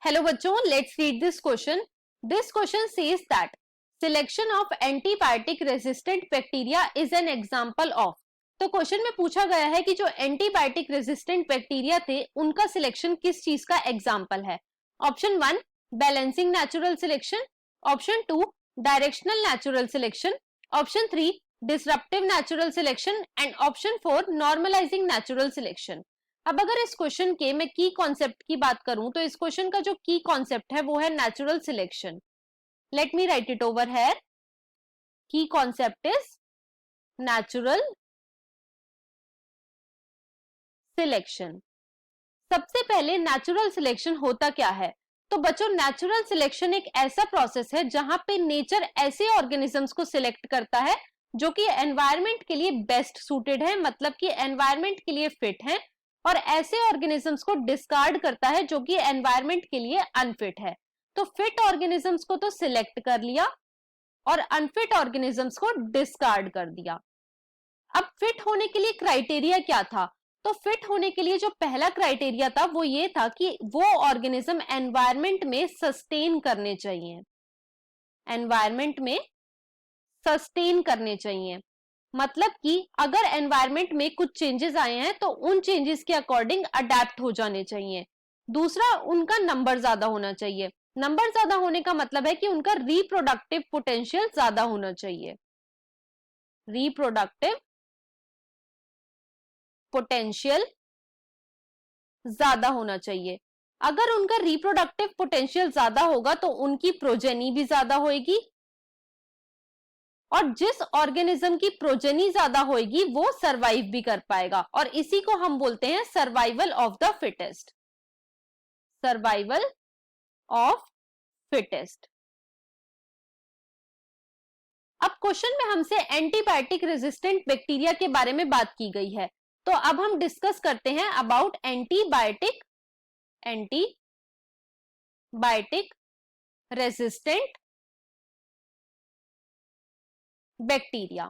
Hello बच्चों, let's read this question. This question says that selection of antibiotic resistant bacteria is an example of. तो question में पूछा गया है कि जो एंटीबायोटिक रेजिस्टेंट बैक्टीरिया थे उनका सिलेक्शन किस चीज का एग्जांपल है. Option 1 balancing natural selection, option 2 directional natural selection, option 3 disruptive natural selection and option 4 normalising natural selection. अब अगर इस क्वेश्चन के मैं की कॉन्सेप्ट की बात करूं तो इस क्वेश्चन का जो की कॉन्सेप्ट है वो है natural selection. Let me right it over here. की कॉन्सेप्ट इज नेचुरल सिलेक्शन. सबसे पहले नेचुरल सिलेक्शन होता क्या है? तो बच्चों, नेचुरल सिलेक्शन एक ऐसा प्रोसेस है जहां पे नेचर ऐसे ऑर्गेनिजम्स को सिलेक्ट करता है जो कि एनवायरमेंट के लिए बेस्ट सूटेड है, मतलब कि एनवायरमेंट के लिए फिट है, और ऐसे ऑर्गेनिजम्स को डिस्कार्ड करता है जो कि एनवायरमेंट के लिए अनफिट है. तो फिट ऑर्गेनिजम्स को तो सिलेक्ट कर लिया और अनफिट ऑर्गेनिजम्स को डिस्कार्ड कर दिया. अब फिट होने के लिए क्राइटेरिया क्या था? तो फिट होने के लिए जो पहला क्राइटेरिया था वो ये था कि वो ऑर्गेनिज्म एनवायरमेंट में सस्टेन करने चाहिए. एनवायरमेंट में सस्टेन करने चाहिए मतलब कि अगर एनवायरमेंट में कुछ चेंजेस आए हैं तो उन चेंजेस के अकॉर्डिंग अडेप्ट हो जाने चाहिए. दूसरा, उनका नंबर ज्यादा होना चाहिए. नंबर ज्यादा होने का मतलब है कि उनका रिप्रोडक्टिव पोटेंशियल ज्यादा होना चाहिए. रिप्रोडक्टिव पोटेंशियल ज्यादा होना चाहिए. अगर उनका रिप्रोडक्टिव पोटेंशियल ज्यादा होगा तो उनकी प्रोजेनी भी ज्यादा होगी, और जिस ऑर्गेनिज्म की प्रोजेनी ज्यादा होगी वो सरवाइव भी कर पाएगा, और इसी को हम बोलते हैं survival of the fittest. Survival of fittest. अब क्वेश्चन में हमसे एंटीबायोटिक रेजिस्टेंट बैक्टीरिया के बारे में बात की गई है, तो अब हम डिस्कस करते हैं अबाउट एंटीबायोटिक रेजिस्टेंट बैक्टीरिया.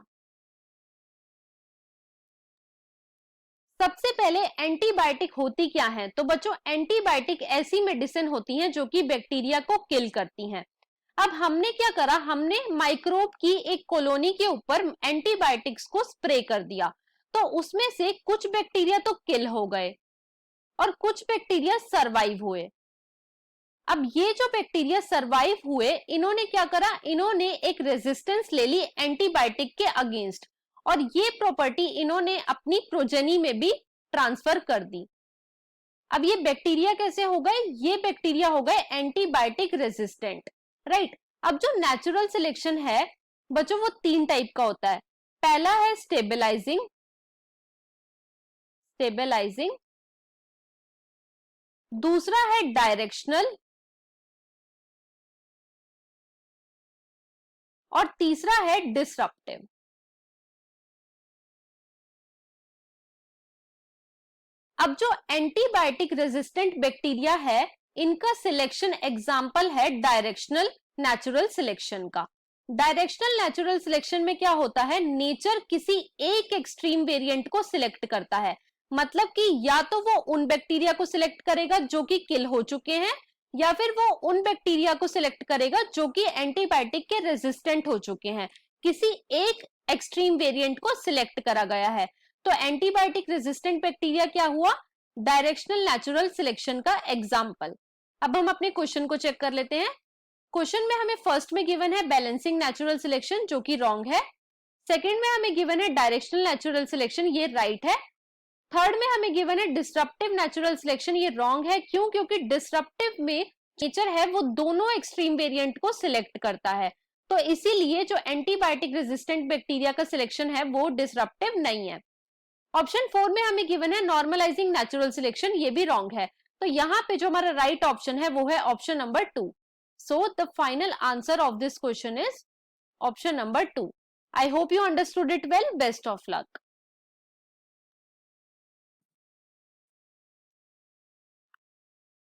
सबसे पहले एंटीबायोटिक होती क्या है? तो बच्चों, एंटीबायोटिक ऐसी मेडिसिन होती हैं जो कि बैक्टीरिया को किल करती हैं. अब हमने क्या करा, हमने माइक्रोब की एक कॉलोनी के ऊपर एंटीबायोटिक्स को स्प्रे कर दिया, तो उसमें से कुछ बैक्टीरिया तो किल हो गए और कुछ बैक्टीरिया सरवाइव हुए. अब ये जो बैक्टीरिया सरवाइव हुए, इन्होंने क्या करा, इन्होंने एक रेजिस्टेंस ले ली एंटीबायोटिक के अगेंस्ट, और ये प्रॉपर्टी इन्होंने अपनी प्रोजेनी में भी ट्रांसफर कर दी. अब ये बैक्टीरिया कैसे हो गए? ये बैक्टीरिया हो गए एंटीबायोटिक रेजिस्टेंट, राइट. अब जो नेचुरल सिलेक्शन है बच्चों वो 3 टाइप का होता है. पहला है स्टेबलाइजिंग, दूसरा है डायरेक्शनल, और तीसरा है डिसरप्टिव. अब जो एंटीबायोटिक रेजिस्टेंट बैक्टीरिया है इनका सिलेक्शन एग्जाम्पल है डायरेक्शनल नेचुरल सिलेक्शन का. डायरेक्शनल नेचुरल सिलेक्शन में क्या होता है, नेचर किसी एक एक्सट्रीम वेरिएंट को सिलेक्ट करता है, मतलब कि या तो वो उन बैक्टीरिया को सिलेक्ट करेगा जो कि किल हो चुके हैं, या फिर वो उन बैक्टीरिया को सिलेक्ट करेगा जो कि एंटीबायोटिक के रेजिस्टेंट हो चुके हैं. किसी एक एक्सट्रीम वेरिएंट को सिलेक्ट करा गया है. तो एंटीबायोटिक रेजिस्टेंट बैक्टीरिया क्या हुआ? डायरेक्शनल नेचुरल सिलेक्शन का एग्जांपल. अब हम अपने क्वेश्चन को चेक कर लेते हैं. क्वेश्चन में हमें फर्स्ट में गिवन है बैलेंसिंग नेचुरल सिलेक्शन, जो कि रॉन्ग है. सेकंड में हमें गिवन है डायरेक्शनल नेचुरल सिलेक्शन, ये राइट है. थर्ड में हमें गिवन है डिसरप्टिव नेचुरल सिलेक्शन, ये रॉन्ग है. क्यों? क्योंकि डिसरप्टिव में नेचर है वो दोनों एक्सट्रीम वेरिएंट को सिलेक्ट करता है, तो इसीलिए जो एंटीबायोटिक रेजिस्टेंट बैक्टीरिया का सिलेक्शन है वो डिसरप्टिव नहीं है. ऑप्शन 4 में हमें गिवन है नॉर्मलाइजिंग नेचुरल सिलेक्शन, ये भी रॉन्ग है. तो यहाँ पे जो हमारा राइट ऑप्शन है वो है option number 2. So the final answer of this question is option number 2. I hope you understood it well. Best of luck.